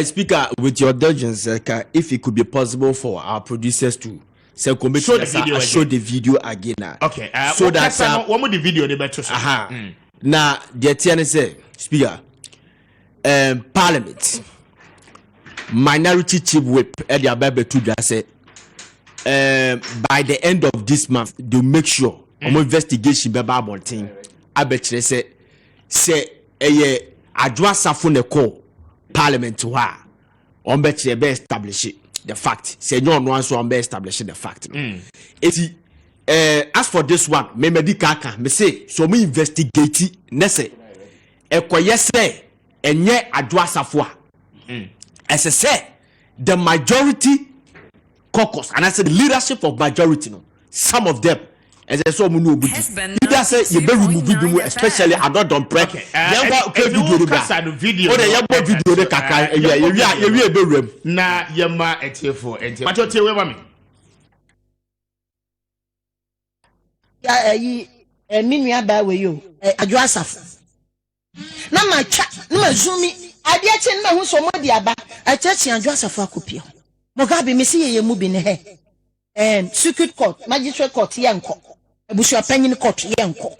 Speaker, with your indulgence, if it could be possible for our producers to show the video again. Okay. So that one more the video they better. Now the TN say, Speaker, Parliament minority chief whip at the Ababe to say by the end of this month they'll make sure investigation be about thing. I bet you say adwa safo ne call Parliament to her on bet you be establish the fact. Say no one so on be establish the fact. As for this one, me medikaka me say so me investigate nese ekoye say enye adwa safo as I say the majority caucus and I said the leadership of majority no some of them as I saw munu obudu either say you be remove video especially I don't don prep video o dey video de kaka you be rem na yema etiefo but you tell we ma me ya minu aba we yo adwo asafo na ma twa na ma zoomi ade ache na hu so modi aba achechi adwo asafo akopie Mugabe me see ye mu bi ne he circuit court magistrate court ye nko abusu apanyin court ye nko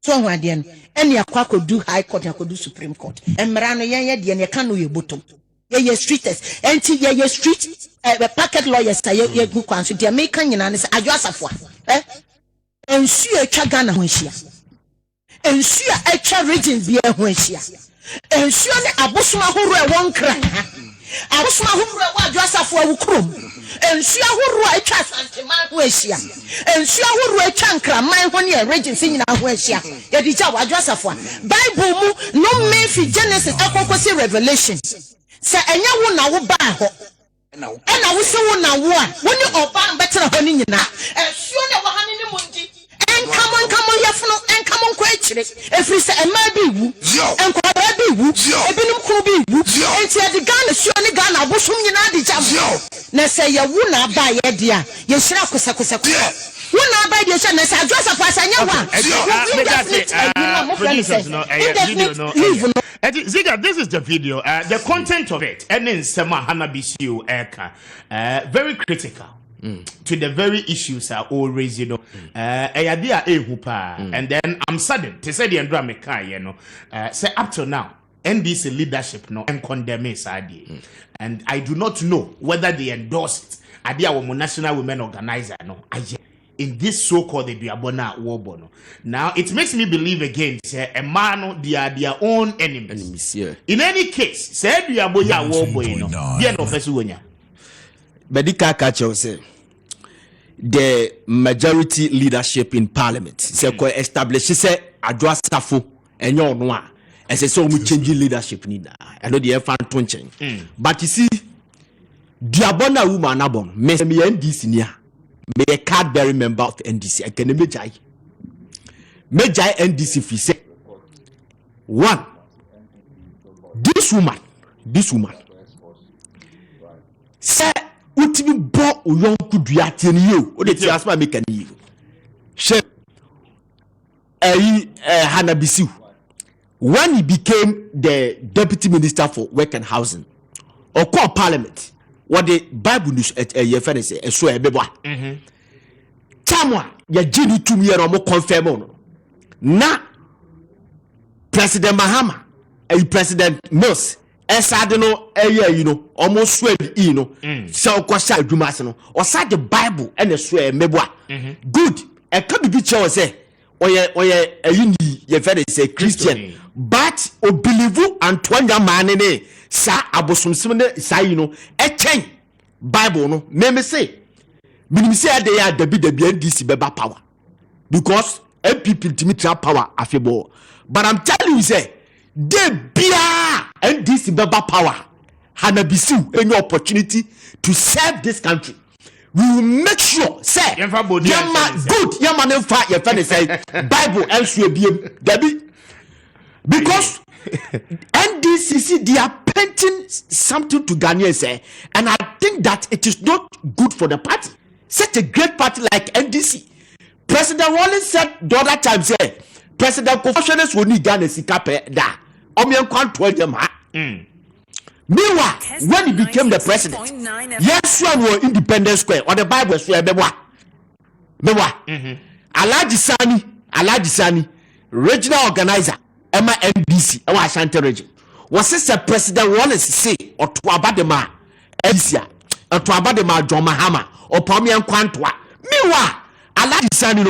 so ho ade no ene akwa kodu high court akodu supreme court emra no ye de ne ka no ye botom ye streeters enti ye street packet lawyers ye gu kwanso de me ka nyina ne se adwo asafo ensu etwa Ghana ho hia ensu etwa region bi ho hia ensu ne abosoma horo e won kran abosoma horo e wa adwo asafo awukrom ensu ahoro etwa santema ho hia ensu ahoro etwa nkraman ho ne region nyina ho hia ye di ja wa adwo asafo Bible mu no me fi Genesis akokosi Revelation se enya wo na wo ba ho ena wo se wo na wo a wo ni oba mbetera ho ni nyina ensu ne wo ha ni mundi come on, yafuno, and come on, quite if we say a maybe woo, and quite woo, a binum could be woo, and see the gun, surely gun, I wish you not the jam. Now say you would not buy a dear, you shall cosacosa. Would not buy your son as I dress up as I know. Ziga, this is the video, the content of it, and then Sema Hanabisiu Eka, very critical. To the very issues are always, you know, and then I'm saddened to say the Andra Mekai, you know, say up to now, NDC leadership no and condemn it, and I do not know whether they endorsed Adia National Women Organizer, no, in this so-called Diabona Warbono. Now it makes me believe again, say a man, they are their own enemies. In any case, say Diaboya Warbono, the end of Fesuanya. Bedika Kacho say the majority leadership in Parliament say ko establish say adwa safo enyo no a say so mu change leadership ni da I know the fan to change but you see Diabona woman abon me NDC ni a me a card bearing member of NDC I can mejai NDC fi say one this woman say utimi bo oyonku duate ni yo o de ti asma make ni she Hanabisiu when he became the deputy minister for work and housing or call Parliament what the Bible news ye fene say so e bebo tamwa ya jini tumi ye no mo confirm no na President Mahama President Mills Esadino you know almost swear you know so kwasha adwuma no o sa the Bible and the swear meboa good e ka bibi che o say oye ayini ye fere say Christian but o believe Antoine man ne sa abosomsim ne sa you know e chen Bible no me say minim say dey are dabi NDC beba power because MPP Dimitri power afebo but I'm telling you say they bia NDC beba power Hanabisiu any opportunity to serve this country. We will make sure say good yama fa your friend say Bible elsewhere Debbie because NDCC they are painting something to Ghanaians say and I think that it is not good for the party. Such a great party like NDC. President Rawlings said the other time say President Kofi will need Ghana sikape da. Omian kwan to them Meanwhile, when he became the president, yes, one was Independence Square or the Bible Square. Alhaji Sani, regional organizer, Emma NDC, our Ashanti region. Was this a President Wallace say or to Abadema, Edisia, or to Abadema John Mahama or Pamian Quantwa? Meanwhile, Alhaji Sani,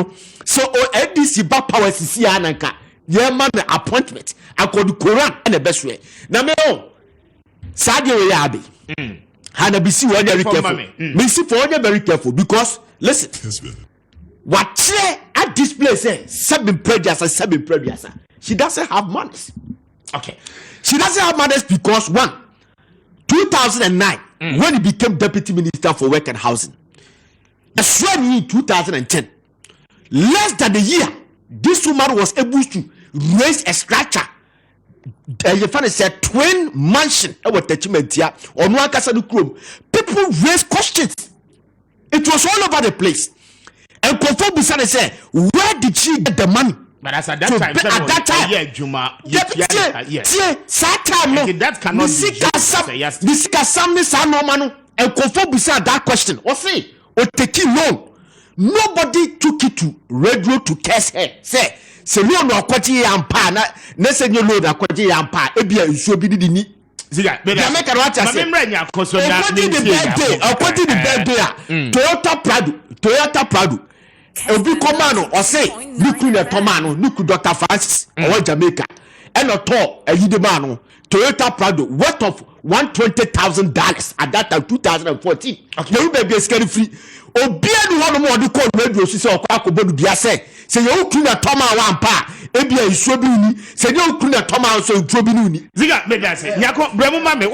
so NDC back power CC Ananka, yeah, man, appointment. I call the Quran and the best way. Now, Sadio Yabi. Hanabisi, when you're careful. Missy, for you're very careful because listen, what at this place, 7 previous and 7 previous. She doesn't have manners. Okay, she doesn't have manners because 2009, when he became deputy minister for work and housing, in 2010, less than a year, this woman was able to raise a structure. You find a twin mansion or no people raise questions. It was all over the place. And confirm Busane said, where did she get the money? But as at that time, that cannot be. And confirm Busane that question. Or say, or take it loan. Nobody took it to radio to curse her. Say, no no kwati yampa na se nyo load akwati yampa ebia nsuo bi di ni ziga be da make what say memranya koso na akwati the birthday Toyota Prado obi komano o say nuku na tomano nuku Dr. Francis o Jamaica and o to ayide man no Toyota Prado worth of $120,000 at that time 2014 you be scary free obi anu hono mo de call radio so say okwa akobodu bia say you could not Toma one pa, Ebia is so be, say you could not Toma so dropping. Ziga, Nyako, Bremo Mame,